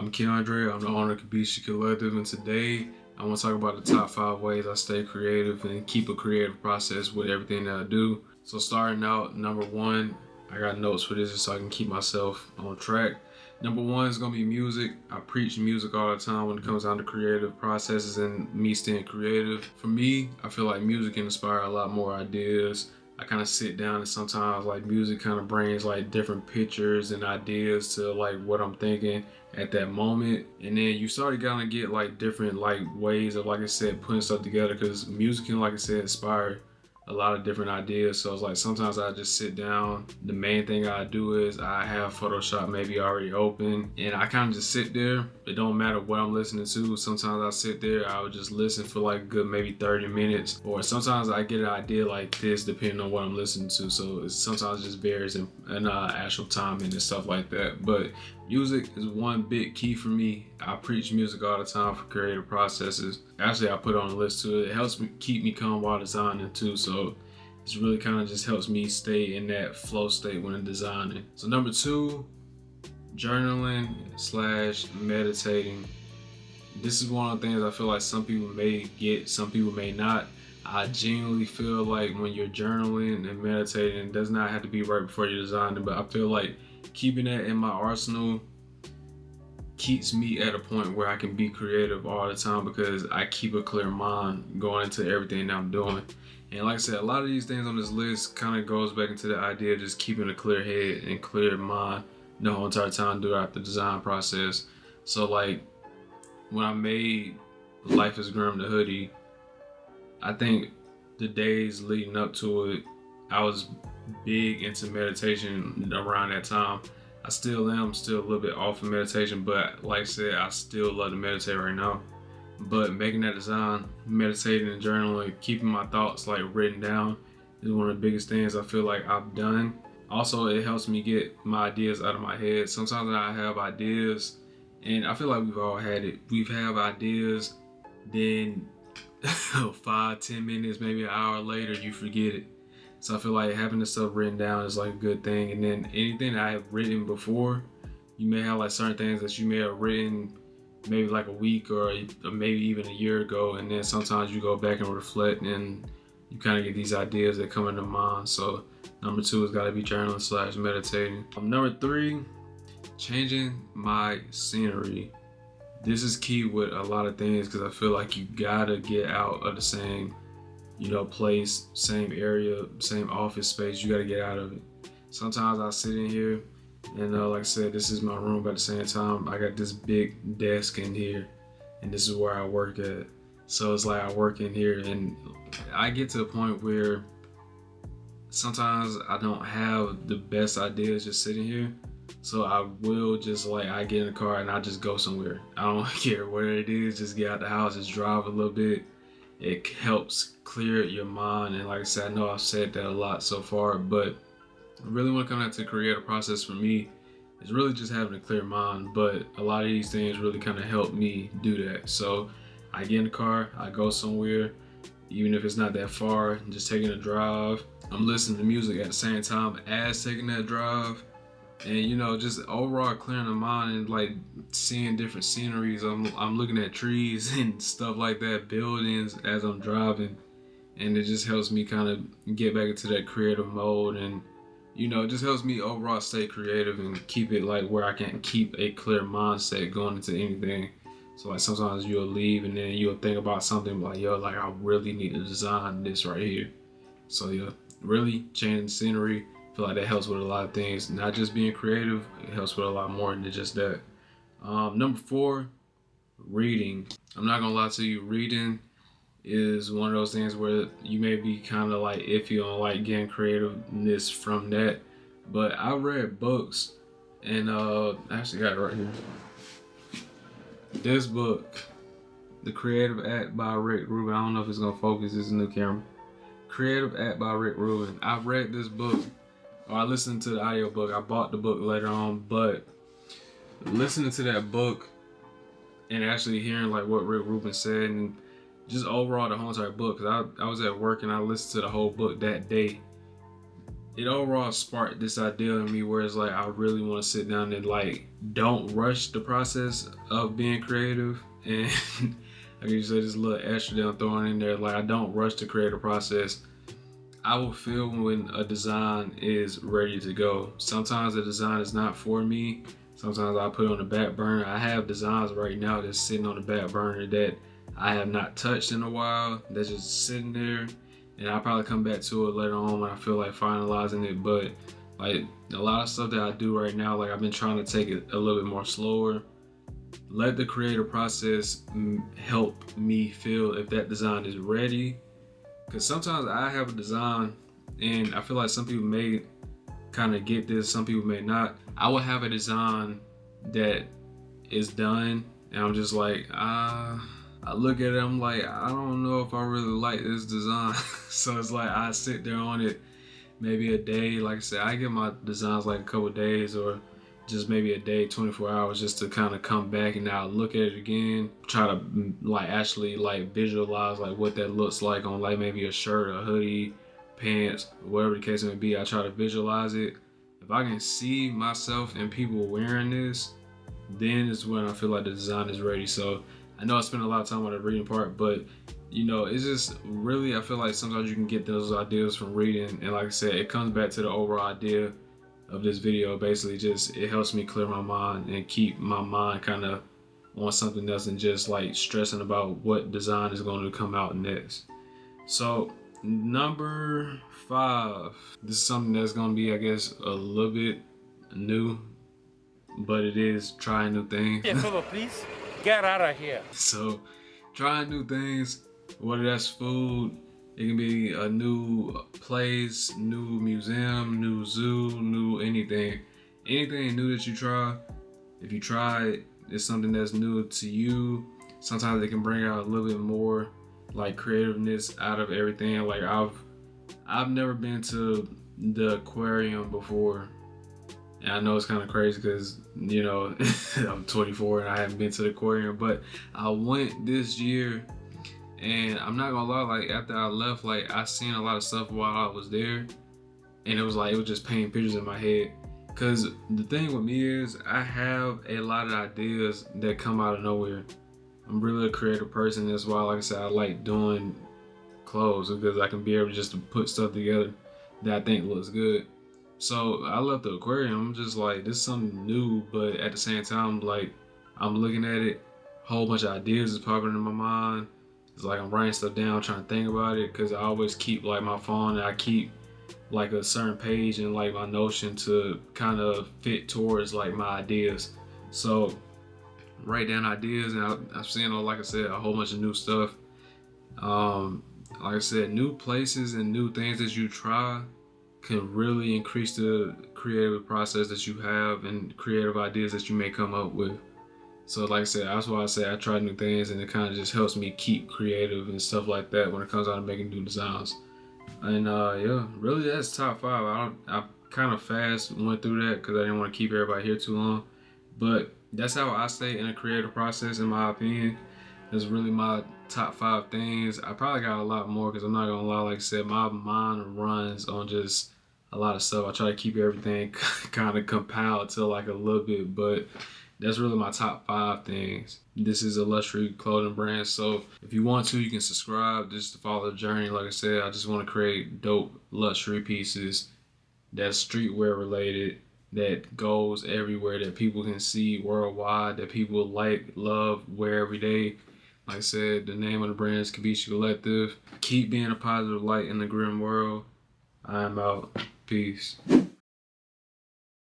I'm Keandre, I'm the owner of KIBISHI Collective, and today I want to talk about the top 5 ways I stay creative and keep a creative process with everything that I do. So starting out, number 1, I got notes for this just so I can keep myself on track. Number 1 is going to be music. I preach music all the time when it comes down to creative processes and me staying creative. For me, I feel like music can inspire a lot more ideas. I kind of sit down and sometimes like music kind of brings like different pictures and ideas to like what I'm thinking at that moment. And then you start to kind of get like different like ways of, like I said, putting stuff together, because music can, like I said, inspire a lot of different ideas. So it's like sometimes I just sit down. The main thing I do is I have Photoshop maybe already open and I kind of just sit there. It don't matter what I'm listening to. Sometimes I sit there, I would just listen for like a good maybe 30 minutes, or sometimes I get an idea like this depending on what I'm listening to. So it sometimes just varies in actual timing and stuff like that. But music is one big key for me. I preach music all the time for creative processes. Actually, I put on a list too. It helps me keep me calm while designing too. So it's really kind of just helps me stay in that flow state when I'm designing. So number 2, journaling / meditating. This is one of the things I feel like some people may get, some people may not. I genuinely feel like when you're journaling and meditating, it does not have to be right before you're designing, but I feel like keeping that in my arsenal keeps me at a point where I can be creative all the time, because I keep a clear mind going into everything that I'm doing. And like I said, a lot of these things on this list kind of goes back into the idea of just keeping a clear head and clear mind the whole entire time throughout the design process. So like when I made Life is Grim the hoodie, I think the days leading up to it, I was big into meditation around that time. I still am a little bit off of meditation, but like I said, I still love to meditate right now. But making that design, meditating and journaling, keeping my thoughts like written down is one of the biggest things I feel like I've done. Also, it helps me get my ideas out of my head. Sometimes I have ideas, and I feel like we've all had it. We've had ideas, then 5-10 minutes, maybe an hour later, you forget it. So I feel like having this stuff written down is like a good thing. And then anything that I have written before, you may have like certain things that you may have written maybe like a week or maybe even a year ago, and then sometimes you go back and reflect and you kind of get these ideas that come into mind. So number 2 has got to be journaling / meditating. Number 3, changing my scenery. This is key with a lot of things, because I feel like you gotta get out of the same place, same area, same office space. You gotta get out of it. Sometimes I sit in here and like I said, this is my room, but at the same time, I got this big desk in here and this is where I work at. So it's like I work in here and I get to a point where sometimes I don't have the best ideas just sitting here. So I will just I get in the car and I just go somewhere. I don't care where it is, just get out the house, just drive a little bit. It helps clear your mind. And like I said, I know I've said that a lot so far, but really when it comes down to the creative process for me, it's really just having a clear mind. But a lot of these things really kind of help me do that. So I get in the car, I go somewhere, even if it's not that far, just taking a drive. I'm listening to music at the same time as taking that drive. And just overall clearing the mind and like seeing different sceneries. I'm looking at trees and stuff like that, buildings as I'm driving, and it just helps me kind of get back into that creative mode, and it just helps me overall stay creative and keep it like where I can keep a clear mindset going into anything. So like sometimes you'll leave and then you'll think about something like, yo, like I really need to design this right here. So yeah, really changing scenery. I feel like that helps with a lot of things, not just being creative. It helps with a lot more than just that. Number 4, reading. I'm not gonna lie to you, reading is one of those things where you may be kind of like iffy on like getting creativeness from that. But I read books, and I actually got it right here. This book, The Creative Act by Rick Rubin. I don't know if it's gonna focus. This is a new camera. Creative Act by Rick Rubin. I've read this book. Or I listened to the audiobook. I bought the book later on, but listening to that book and actually hearing like what Rick Rubin said, and just overall the whole entire book, because I was at work and I listened to the whole book that day. it overall sparked this idea in me where it's like I really want to sit down and like don't rush the process of being creative. And like you said, this little extra that I'm throwing in there, like I don't rush the creative process. I will feel when a design is ready to go. Sometimes the design is not for me. Sometimes I put it on the back burner. I have designs right now that's sitting on the back burner that I have not touched in a while. That's just sitting there, and I'll probably come back to it later on when I feel like finalizing it. But like a lot of stuff that I do right now, like I've been trying to take it a little bit more slower. Let the creative process help me feel if that design is ready. Because sometimes I have a design, and I feel like some people may kind of get this, some people may not. I will have a design that is done, and I'm just like, I look at it, I'm like, I don't know if I really like this design. So it's like I sit there on it maybe a day. Like I said, I give my designs like a couple days, or just maybe a day, 24 hours, just to kind of come back and now look at it again, try to like actually like visualize like what that looks like on like maybe a shirt, a hoodie, pants, whatever the case may be. I try to visualize it. If I can see myself and people wearing this, then is when I feel like the design is ready. So I know I spent a lot of time on the reading part, but you know, it's just really, I feel like sometimes you can get those ideas from reading. And like I said, it comes back to the overall idea of this video. Basically just, it helps me clear my mind and keep my mind kind of on something else and just like stressing about what design is going to come out next. So number 5, this is something that's going to be, I guess, a little bit new, but it is trying new things. Yeah, Philip, please get out of here. So trying new things, whether that's food, it can be a new place, new museum, new zoo, new anything. Anything new that you try, if you try it, it's something that's new to you. Sometimes it can bring out a little bit more like creativeness out of everything. Like I've never been to the aquarium before. And I know it's kind of crazy because, you know, I'm 24 and I haven't been to the aquarium, but I went this year. And I'm not gonna lie, like after I left, like I seen a lot of stuff while I was there, and it was like it was just painting pictures in my head. Cause the thing with me is I have a lot of ideas that come out of nowhere. I'm really a creative person. That's why, like I said, I like doing clothes, because I can be able just to put stuff together that I think looks good. So I left the aquarium. I'm just like, this is something new, but at the same time, like I'm looking at it, whole bunch of ideas is popping in my mind. It's like I'm writing stuff down, trying to think about it, because I always keep like my phone, and I keep like a certain page and like my Notion to kind of fit towards like my ideas. So write down ideas, and I've seen, like I said, a whole bunch of new stuff. Like I said, new places and new things that you try can really increase the creative process that you have and creative ideas that you may come up with. So like I said, that's why I say I try new things, and it kind of just helps me keep creative and stuff like that when it comes out to making new designs. And yeah, really that's top 5. I kind of fast went through that because I didn't want to keep everybody here too long. But that's how I stay in a creative process, in my opinion. That's really my top 5 things. I probably got a lot more, because I'm not gonna lie, like I said, my mind runs on just a lot of stuff. I try to keep everything kind of compiled to like a little bit, but that's really my top 5 things. This is a luxury clothing brand, so if you want to, you can subscribe just to follow the journey. Like I said, I just want to create dope luxury pieces that's streetwear related, that goes everywhere, that people can see worldwide, that people like, love, wear every day. Like I said, the name of the brand is KIBISHI Collective. Keep being a positive light in the grim world. I am out. Peace.